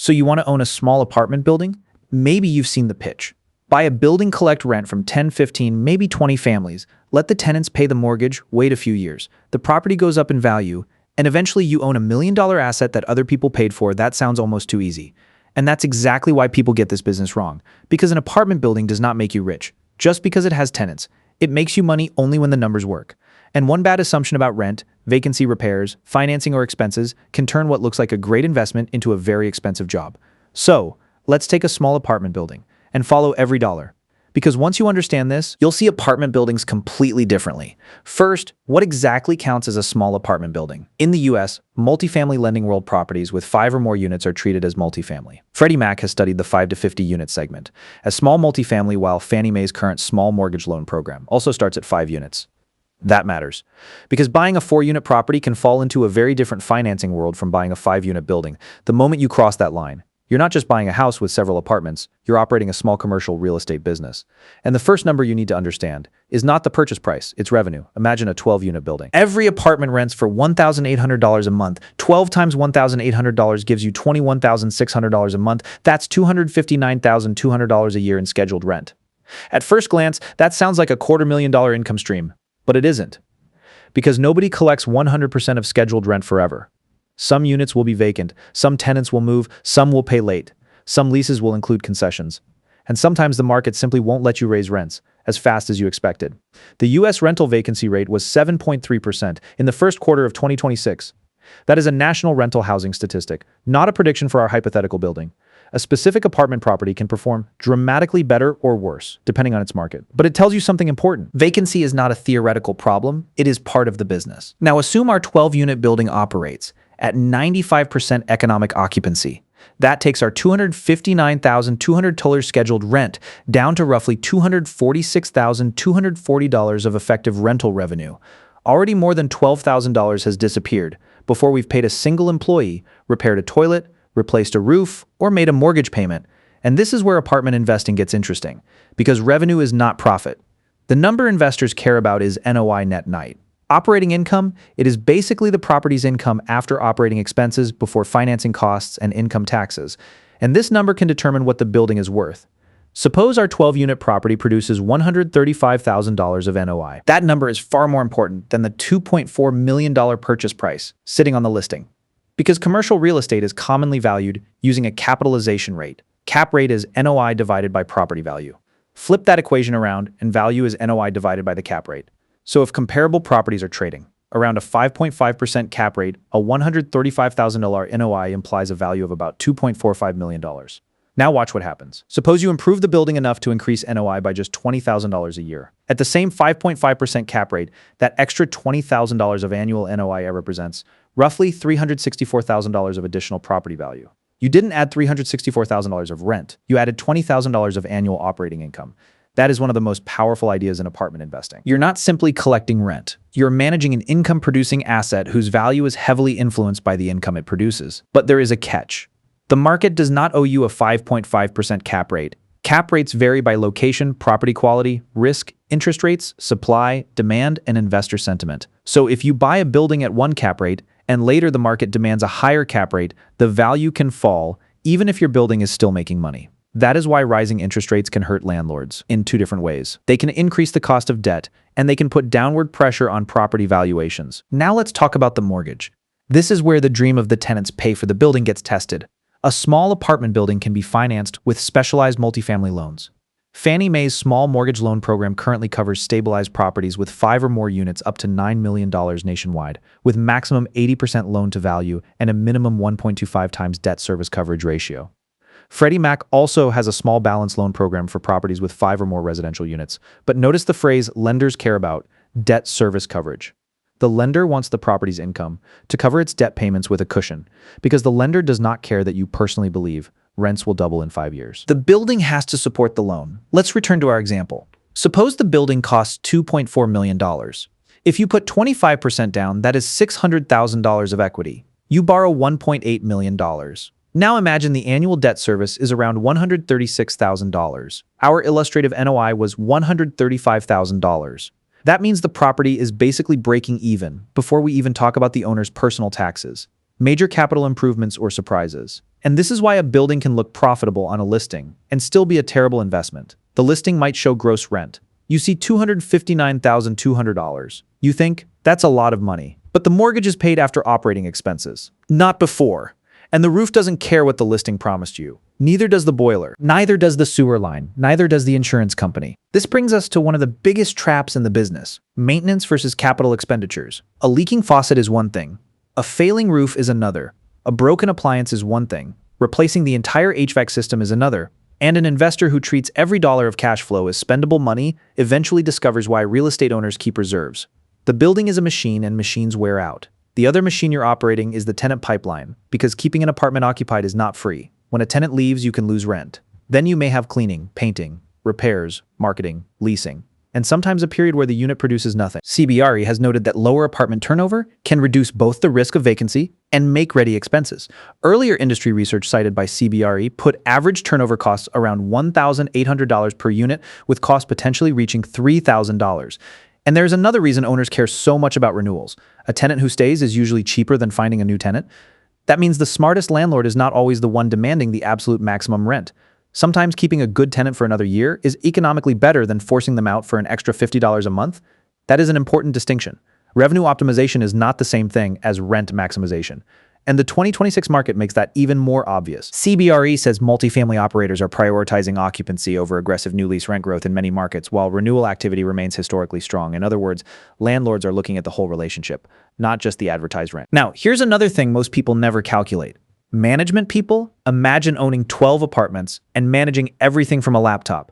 So you want to own a small apartment building? Maybe you've seen the pitch. Buy a building, collect rent from 10, 15, maybe 20 families. Let the tenants pay the mortgage, wait a few years. The property goes up in value, and eventually you own $1 million asset that other people paid for. That sounds almost too easy. And that's exactly why people get this business wrong. Because an apartment building does not make you rich. Just because it has tenants. It makes you money only when the numbers work. And one bad assumption about rent, vacancy, repairs, financing, or expenses can turn what looks like a great investment into a very expensive job. So, let's take a small apartment building and follow every dollar. Because once you understand this, you'll see apartment buildings completely differently. First, what exactly counts as a small apartment building? In the US, multifamily lending world properties with 5 or more units are treated as multifamily. Freddie Mac has studied the 5 to 50 unit segment as small multifamily, while Fannie Mae's current small mortgage loan program also starts at 5 units. That matters, because buying a 4-unit property can fall into a very different financing world from buying a 5-unit building. The moment you cross that line, you're not just buying a house with several apartments, you're operating a small commercial real estate business. And the first number you need to understand is not the purchase price, it's revenue. Imagine a 12-unit building. Every apartment rents for $1,800 a month. 12 times $1,800 gives you $21,600 a month. That's $259,200 a year in scheduled rent. At first glance, that sounds like a $250,000 income stream, but it isn't. Because nobody collects 100% of scheduled rent forever. Some units will be vacant, some tenants will move, some will pay late, some leases will include concessions, and sometimes the market simply won't let you raise rents as fast as you expected. The US rental vacancy rate was 7.3% in the first quarter of 2026. That is a national rental housing statistic, not a prediction for our hypothetical building. A specific apartment property can perform dramatically better or worse, depending on its market. But it tells you something important. Vacancy is not a theoretical problem, it is part of the business. Now assume our 12-unit building operates at 95% economic occupancy. That takes our $259,200 scheduled rent down to roughly $246,240 of effective rental revenue. Already more than $12,000 has disappeared before we've paid a single employee, repaired a toilet, replaced a roof, or made a mortgage payment. And this is where apartment investing gets interesting, because revenue is not profit. The number investors care about is NOI net night. Operating income, it is basically the property's income after operating expenses, before financing costs and income taxes. And this number can determine what the building is worth. Suppose our 12-unit property produces $135,000 of NOI. That number is far more important than the $2.4 million purchase price sitting on the listing. Because commercial real estate is commonly valued using a capitalization rate. Cap rate is NOI divided by property value. Flip that equation around, and value is NOI divided by the cap rate. So if comparable properties are trading around a 5.5% cap rate, a $135,000 NOI implies a value of about $2.45 million. Now watch what happens. Suppose you improve the building enough to increase NOI by just $20,000 a year. At the same 5.5% cap rate, that extra $20,000 of annual NOI represents roughly $364,000 of additional property value. You didn't add $364,000 of rent. You added $20,000 of annual operating income. That is one of the most powerful ideas in apartment investing. You're not simply collecting rent. You're managing an income-producing asset whose value is heavily influenced by the income it produces. But there is a catch. The market does not owe you a 5.5% cap rate. Cap rates vary by location, property quality, risk, interest rates, supply, demand, and investor sentiment. So if you buy a building at one cap rate, and later the market demands a higher cap rate, the value can fall, even if your building is still making money. That is why rising interest rates can hurt landlords in 2 different ways. They can increase the cost of debt, and they can put downward pressure on property valuations. Now let's talk about the mortgage. This is where the dream of the tenants pay for the building gets tested. A small apartment building can be financed with specialized multifamily loans. Fannie Mae's small mortgage loan program currently covers stabilized properties with 5 or more units up to $9 million nationwide, with maximum 80% loan to value and a minimum 1.25 times debt service coverage ratio. Freddie Mac also has a small balance loan program for properties with 5 or more residential units. But notice the phrase lenders care about: debt service coverage. The lender wants the property's income to cover its debt payments with a cushion, because the lender does not care that you personally believe rents will double in 5 years. The building has to support the loan. Let's return to our example. Suppose the building costs $2.4 million. If you put 25% down, that is $600,000 of equity. You borrow $1.8 million. Now imagine the annual debt service is around $136,000. Our illustrative NOI was $135,000. That means the property is basically breaking even before we even talk about the owner's personal taxes. major capital improvements, or surprises. And this is why a building can look profitable on a listing and still be a terrible investment. The listing might show gross rent. You see $259,200. You think, that's a lot of money. But the mortgage is paid after operating expenses, not before. And the roof doesn't care what the listing promised you. Neither does the boiler. Neither does the sewer line. Neither does the insurance company. This brings us to one of the biggest traps in the business: maintenance versus capital expenditures. A leaking faucet is one thing. A failing roof is another. A broken appliance is one thing. Replacing the entire HVAC system is another. And an investor who treats every dollar of cash flow as spendable money eventually discovers why real estate owners keep reserves. The building is a machine, and machines wear out. The other machine you're operating is the tenant pipeline, because keeping an apartment occupied is not free. When a tenant leaves, you can lose rent. Then you may have cleaning, painting, repairs, marketing, leasing, and sometimes a period where the unit produces nothing. CBRE has noted that lower apartment turnover can reduce both the risk of vacancy and make-ready expenses. Earlier industry research cited by CBRE put average turnover costs around $1,800 per unit, with costs potentially reaching $3,000. And there's another reason owners care so much about renewals. A tenant who stays is usually cheaper than finding a new tenant. That means the smartest landlord is not always the one demanding the absolute maximum rent. Sometimes keeping a good tenant for another year is economically better than forcing them out for an extra $50 a month. That is an important distinction. Revenue optimization is not the same thing as rent maximization. And the 2026 market makes that even more obvious. CBRE says multifamily operators are prioritizing occupancy over aggressive new lease rent growth in many markets, while renewal activity remains historically strong. In other words, landlords are looking at the whole relationship, not just the advertised rent. Now, here's another thing most people never calculate. Management people imagine owning 12 apartments and managing everything from a laptop.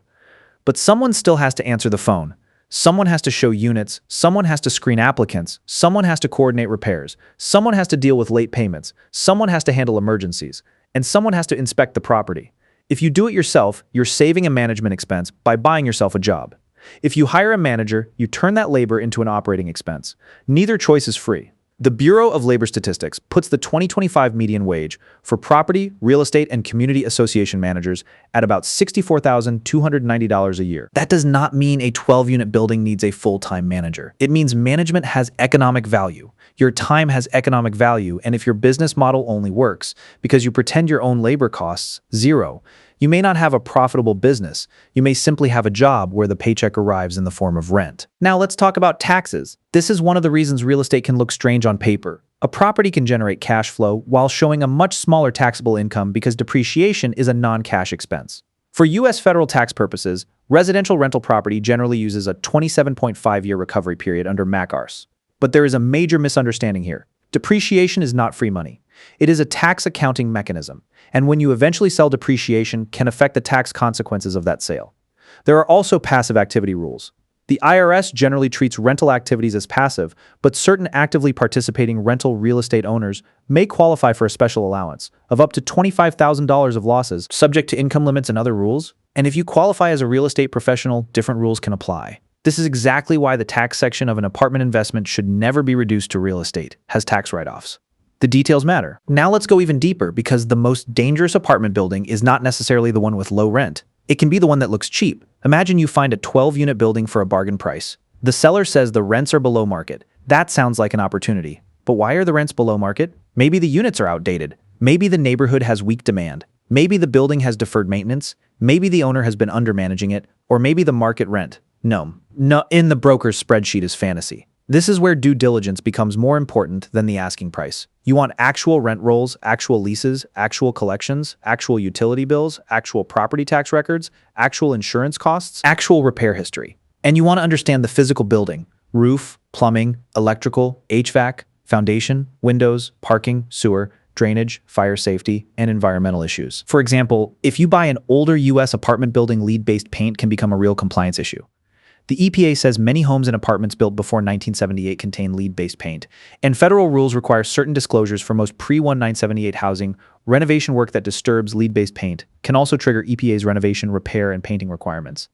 But someone still has to answer the phone. Someone has to show units, someone has to screen applicants, someone has to coordinate repairs, someone has to deal with late payments, someone has to handle emergencies, and someone has to inspect the property. If you do it yourself, you're saving a management expense by buying yourself a job. If you hire a manager, you turn that labor into an operating expense. Neither choice is free. The Bureau of Labor Statistics puts the 2025 median wage for property, real estate, and community association managers at about $64,290 a year. That does not mean a 12-unit building needs a full-time manager. It means management has economic value. Your time has economic value, and if your business model only works because you pretend your own labor costs zero, you may not have a profitable business. You may simply have a job where the paycheck arrives in the form of rent. Now let's talk about taxes. This is one of the reasons real estate can look strange on paper. A property can generate cash flow while showing a much smaller taxable income because depreciation is a non-cash expense. For U.S. federal tax purposes, residential rental property generally uses a 27.5-year recovery period under MAC-ARS. But there is a major misunderstanding here. Depreciation is not free money. It is a tax accounting mechanism, and when you eventually sell, depreciation can affect the tax consequences of that sale. There are also passive activity rules. The IRS generally treats rental activities as passive, but certain actively participating rental real estate owners may qualify for a special allowance of up to $25,000 of losses, subject to income limits and other rules. And if you qualify as a real estate professional, different rules can apply. This is exactly why the tax section of an apartment investment should never be reduced to real estate, has tax write-offs. The details matter. Now let's go even deeper, because the most dangerous apartment building is not necessarily the one with low rent. It can be the one that looks cheap. Imagine you find a 12-unit building for a bargain price. The seller says the rents are below market. That sounds like an opportunity. But why are the rents below market? Maybe the units are outdated. Maybe the neighborhood has weak demand. Maybe the building has deferred maintenance. Maybe the owner has been undermanaging it. Or maybe the market rent. No, in the broker's spreadsheet is fantasy. This is where due diligence becomes more important than the asking price. You want actual rent rolls, actual leases, actual collections, actual utility bills, actual property tax records, actual insurance costs, actual repair history. And you want to understand the physical building: roof, plumbing, electrical, HVAC, foundation, windows, parking, sewer, drainage, fire safety, and environmental issues. For example, if you buy an older U.S. apartment building, lead-based paint can become a real compliance issue. The EPA says many homes and apartments built before 1978 contain lead-based paint, and federal rules require certain disclosures for most pre-1978 housing. Renovation work that disturbs lead-based paint can also trigger EPA's renovation, repair, and painting requirements.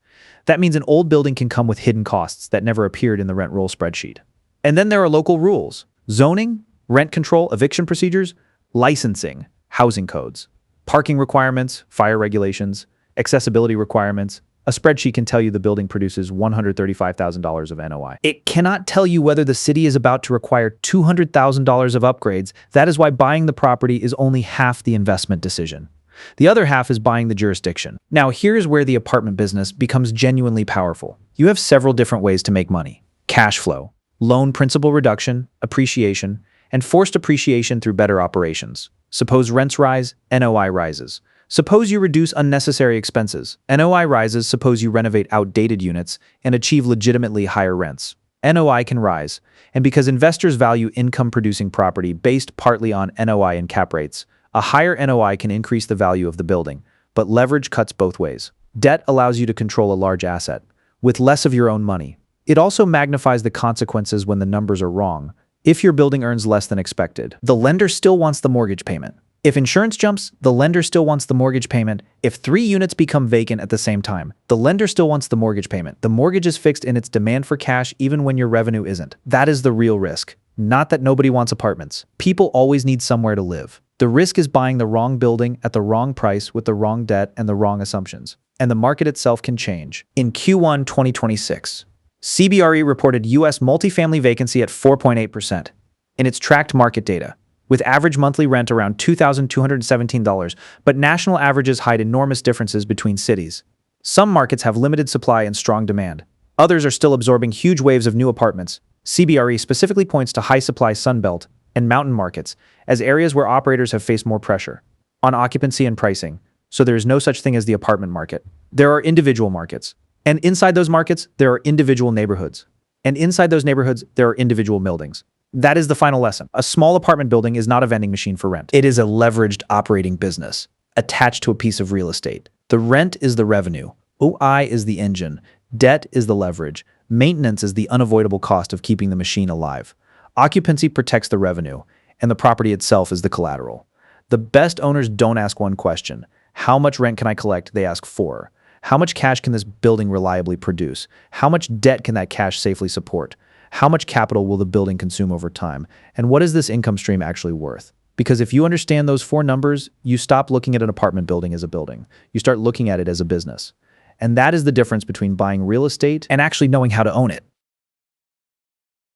That means an old building can come with hidden costs that never appeared in the rent roll spreadsheet. And then there are local rules: zoning, rent control, eviction procedures, licensing, housing codes, parking requirements, fire regulations, accessibility requirements, A spreadsheet can tell you the building produces $135,000 of NOI. It cannot tell you whether the city is about to require $200,000 of upgrades. That is why buying the property is only half the investment decision. The other half is buying the jurisdiction. Now, here's where the apartment business becomes genuinely powerful. You have several different ways to make money. Cash flow, loan principal reduction, appreciation, and forced appreciation through better operations. Suppose rents rise, NOI rises. Suppose you reduce unnecessary expenses. NOI rises. Suppose you renovate outdated units and achieve legitimately higher rents. NOI can rise, and because investors value income-producing property based partly on NOI and cap rates, a higher NOI can increase the value of the building, but leverage cuts both ways. Debt allows you to control a large asset, with less of your own money. It also magnifies the consequences when the numbers are wrong. If your building earns less than expected, the lender still wants the mortgage payment. If insurance jumps, the lender still wants the mortgage payment. If 3 units become vacant at the same time, the lender still wants the mortgage payment. The mortgage is fixed in its demand for cash even when your revenue isn't. That is the real risk. Not that nobody wants apartments. People always need somewhere to live. The risk is buying the wrong building at the wrong price with the wrong debt and the wrong assumptions. And the market itself can change. In Q1 2026, CBRE reported U.S. multifamily vacancy at 4.8% in its tracked market data, with average monthly rent around $2,217, but national averages hide enormous differences between cities. Some markets have limited supply and strong demand. Others are still absorbing huge waves of new apartments. CBRE specifically points to high-supply Sunbelt and mountain markets as areas where operators have faced more pressure on occupancy and pricing, so there is no such thing as the apartment market. There are individual markets, and inside those markets, there are individual neighborhoods. And inside those neighborhoods, there are individual buildings. That is the final lesson. A small apartment building is not a vending machine for rent. It is a leveraged operating business attached to a piece of real estate. The rent is the revenue. OI is the engine. Debt is the leverage. Maintenance is the unavoidable cost of keeping the machine alive. Occupancy protects the revenue, and the property itself is the collateral. The best owners don't ask one question. How much rent can I collect? They ask 4. How much cash can this building reliably produce? How much debt can that cash safely support? How much capital will the building consume over time? And what is this income stream actually worth? Because if you understand those 4 numbers, you stop looking at an apartment building as a building. You start looking at it as a business. And that is the difference between buying real estate and actually knowing how to own it.